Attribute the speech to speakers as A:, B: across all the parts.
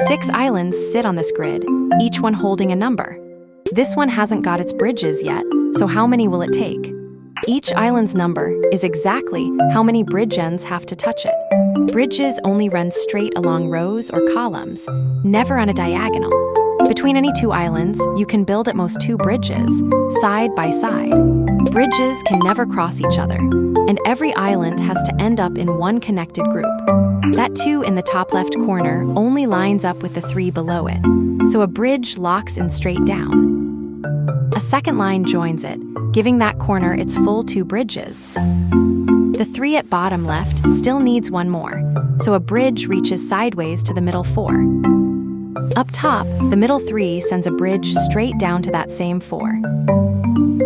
A: 6 islands sit on this grid, each one holding a number. This one hasn't got its bridges yet, so how many will it take? Each island's number is exactly how many bridge ends have to touch it. Bridges only run straight along rows or columns, never on a diagonal. Between any 2 islands, you can build at most 2 bridges, side by side. Bridges can never cross each other, and every island has to end up in one connected group. That 2 in the top left corner only lines up with the 3 below it, so a bridge locks in straight down. A second line joins it, giving that corner its full 2 bridges. The 3 at bottom left still needs 1 more, so a bridge reaches sideways to the middle 4. Up top, the middle 3 sends a bridge straight down to that same 4.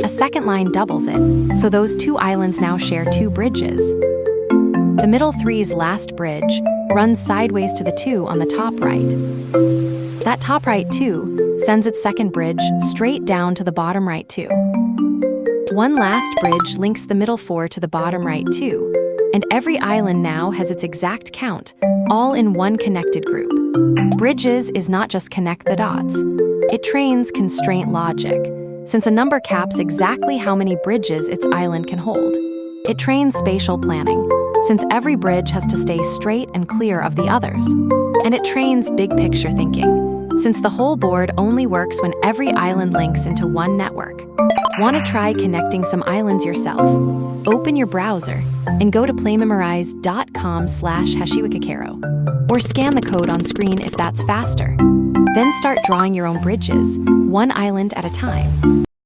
A: A second line doubles it, so those 2 islands now share 2 bridges. The middle 3's last bridge runs sideways to the 2 on the top right. That top right 2 sends its second bridge straight down to the bottom right 2. One last bridge links the middle 4 to the bottom right 2, and every island now has its exact count, all in one connected group. Bridges is not just connect the dots. It trains constraint logic, since a number caps exactly how many bridges its island can hold. It trains spatial planning, since every bridge has to stay straight and clear of the others. And it trains big picture thinking, since the whole board only works when every island links into one network. Want to try connecting some islands yourself? Open your browser and go to playmemorize.com/Hashiwokakero, or scan the code on screen if that's faster. Then start drawing your own bridges, one island at a time.